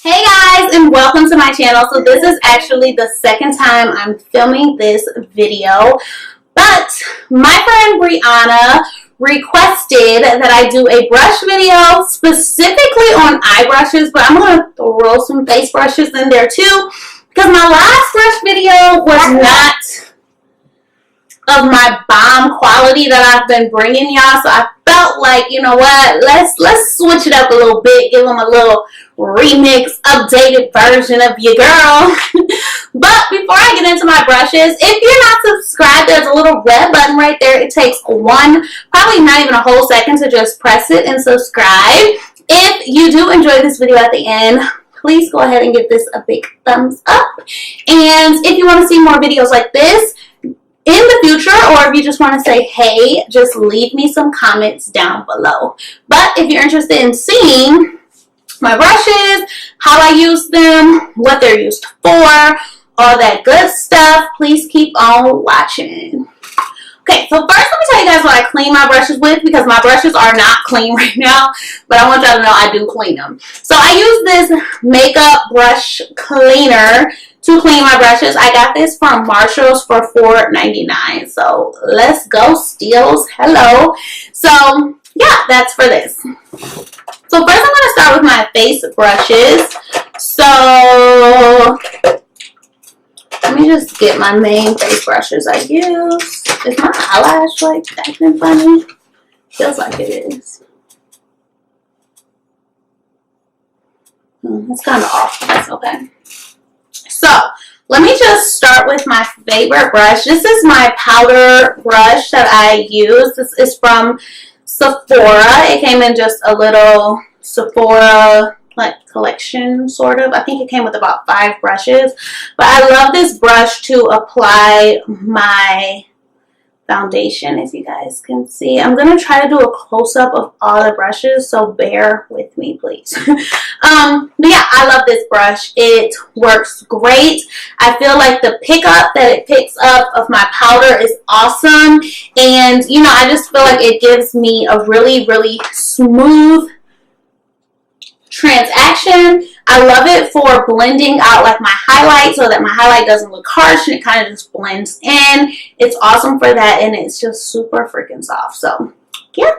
Hey guys, and welcome to my channel. So this is actually the second time I'm filming this video, but my friend Brianna requested that I do a brush video specifically on eye brushes, but I'm going to throw some face brushes in there too, because my last brush video was not of my bomb quality that I've been bringing y'all, so I felt like, you know what, let's switch it up a little bit, give them a little remix, updated version of your girl. But before I get into my brushes, if you're not subscribed, there's a little red button right there. It takes probably not even a whole second to just press it and subscribe. If you do enjoy this video at the end, please go ahead and give this a big thumbs up. And if you want to see more videos like this in the future, or if you just want to say hey, just leave me some comments down below. But if you're interested in seeing my brushes, how I use them, what they're used for, all that good stuff, please keep on watching. Okay, so first let me tell you guys what I clean my brushes with, because my brushes are not clean right now, but I want y'all to know I do clean them. So I use this makeup brush cleaner to clean my brushes. I got this from Marshall's for $4.99. So let's go, steals. Hello. So yeah, that's for this. So first I'm going to start with my face brushes. So let me just get my main face brushes I use. Is my eyelash like acting funny? Feels like it is. It's kind of off. That's okay. So let me just start with my favorite brush. This is my powder brush that I use. This is from Sephora. It came in just a little Sephora like collection, sort of. I think it came with about 5 brushes. But I love this brush to apply my foundation, as you guys can see. I'm going to try to do a close-up of all the brushes, so bear with me, please. But yeah, I love this brush. It works great. I feel like the pickup that it picks up of my powder is awesome. And, you know, I just feel like it gives me a really, really smooth transaction. I love it for blending out like my highlight, so that my highlight doesn't look harsh and it kind of just blends in. It's awesome for that, and it's just super freaking soft. So yeah.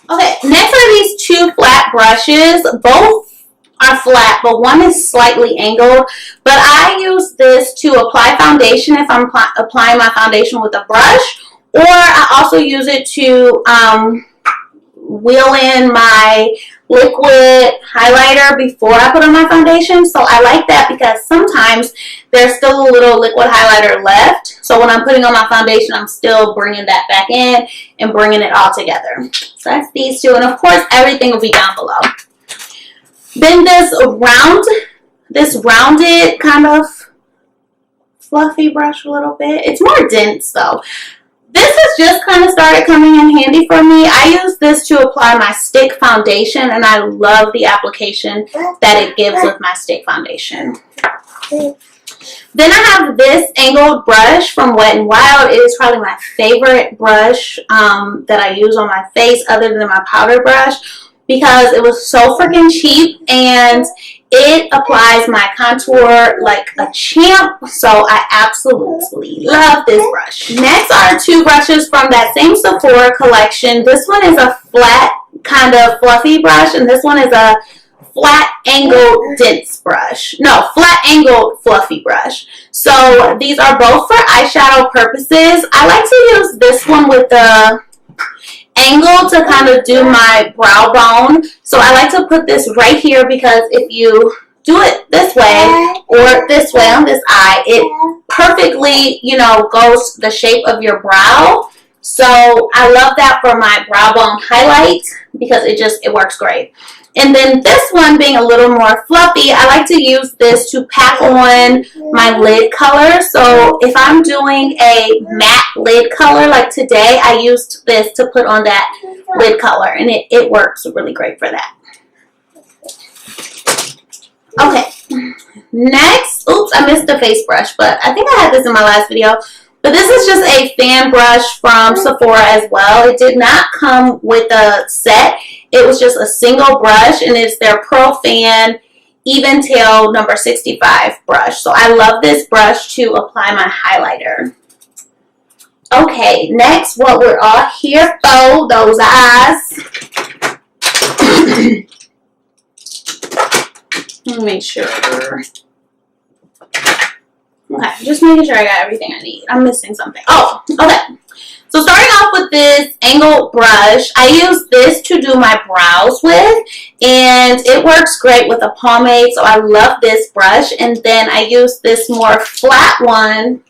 Okay, next are these 2 flat brushes. Both are flat, but one is slightly angled. But I use this to apply foundation if I'm applying my foundation with a brush, or I also use it to wheel in my liquid highlighter before I put on my foundation. So I like that because sometimes there's still a little liquid highlighter left. So when I'm putting on my foundation, I'm still bringing that back in and bringing it all together. So that's these 2. And of course, everything will be down below. Then this rounded kind of fluffy brush a little bit. It's more dense though. This has just kind of started coming in handy for me. I use this to apply my stick foundation, and I love the application that it gives with my stick foundation. Then I have this angled brush from Wet n Wild. It is probably my favorite brush that I use on my face other than my powder brush, because it was so freaking cheap and it applies my contour like a champ. So I absolutely love this brush. Next are 2 brushes from that same Sephora collection. This one is a flat kind of fluffy brush, and this one is a flat angled dense brush. No, flat angled fluffy brush. So these are both for eyeshadow purposes. I like to use this one with the angle to kind of do my brow bone. So I like to put this right here, because if you do it this way or this way on this eye, it perfectly, you know, goes the shape of your brow. So I love that for my brow bone highlight, because it works great. And then this one being a little more fluffy, I like to use this to pack on my lid color. So if I'm doing a matte lid color like today, I used this to put on that lid color, and it works really great for that. Okay, next, oops, I missed the face brush, but I think I had this in my last video. But this is just a fan brush from Sephora as well. It did not come with a set. It was just a single brush, and it's their Pro Fan Even Tail number 65 brush. So I love this brush to apply my highlighter. Okay, next, what we're all here for, those eyes. Let me make sure. Okay, just making sure I got everything I need. I'm missing something. Oh, okay. So starting off with this angled brush, I use this to do my brows with, and it works great with a pomade, so I love this brush. And then I use this more flat one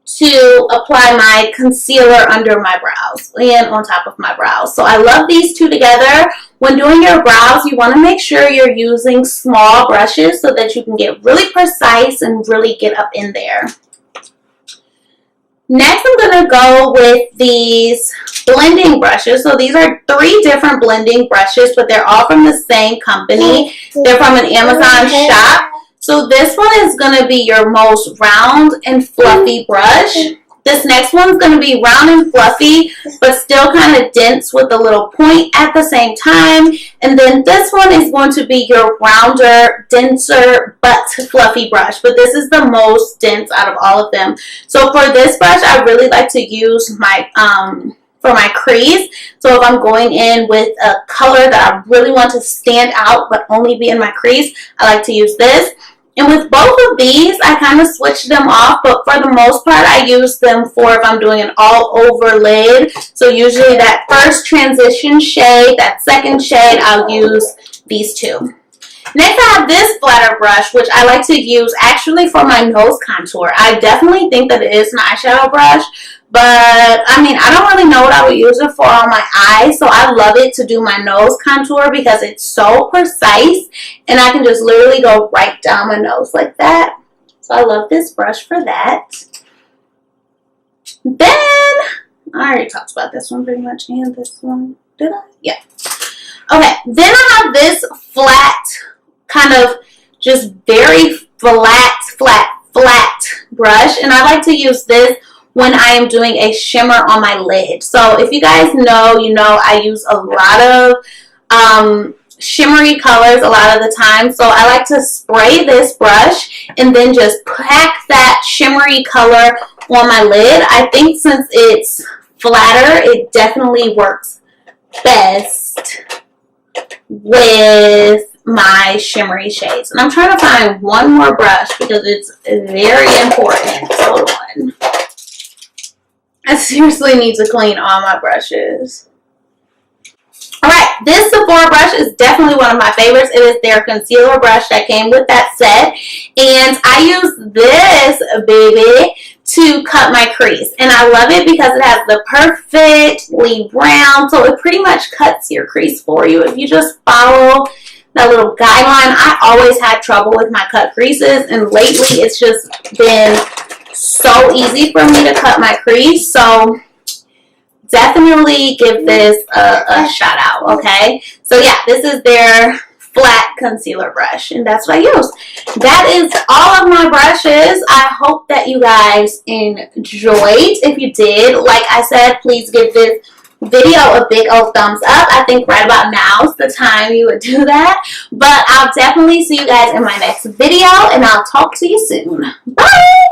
to apply my concealer under my brows and on top of my brows. So I love these two together. When doing your brows, you want to make sure you're using small brushes so that you can get really precise and really get up in there. Next, I'm going to go with these blending brushes. So these are 3 different blending brushes, but they're all from the same company. They're from an Amazon shop. So this one is going to be your most round and fluffy brush. This next one's going to be round and fluffy, but still kind of dense with a little point at the same time. And then this one is going to be your rounder, denser, but fluffy brush. But this is the most dense out of all of them. So for this brush, I really like to use my for my crease. So if I'm going in with a color that I really want to stand out but only be in my crease, I like to use this. And with both of these, I kind of switch them off, but for the most part, I use them for if I'm doing an all-over lid. So usually that first transition shade, that second shade, I'll use these two. Next, I have this flatter brush, which I like to use actually for my nose contour. I definitely think that it is an eyeshadow brush, but I mean, I don't really know what I would use it for on my eyes, so I love it to do my nose contour because it's so precise, and I can just literally go right down my nose like that. So I love this brush for that. Then, I already talked about this one pretty much, and this one, did I? Yeah. Okay, then I have this flat, kind of just very flat brush, and I like to use this when I am doing a shimmer on my lid. So if you guys know, you know I use a lot of shimmery colors a lot of the time. So I like to spray this brush and then just pack that shimmery color on my lid. I think since it's flatter, it definitely works best with my shimmery shades. And I'm trying to find one more brush because it's very important. Hold on. I seriously need to clean all my brushes. Alright, this Sephora brush is definitely one of my favorites. It is their concealer brush that came with that set. And I use this baby to cut my crease. And I love it because it has the perfectly round, so it pretty much cuts your crease for you. If you just follow that little guideline, I always had trouble with my cut creases, and lately it's just been so easy for me to cut my crease. So definitely give this a shout out, okay? So yeah, this is their flat concealer brush, and that's what I use. That is all of my brushes. I hope that you guys enjoyed. If you did, like I said, please give this video a big old thumbs up. I think right about now is the time you would do that. But I'll definitely see you guys in my next video, and I'll talk to you soon. Bye!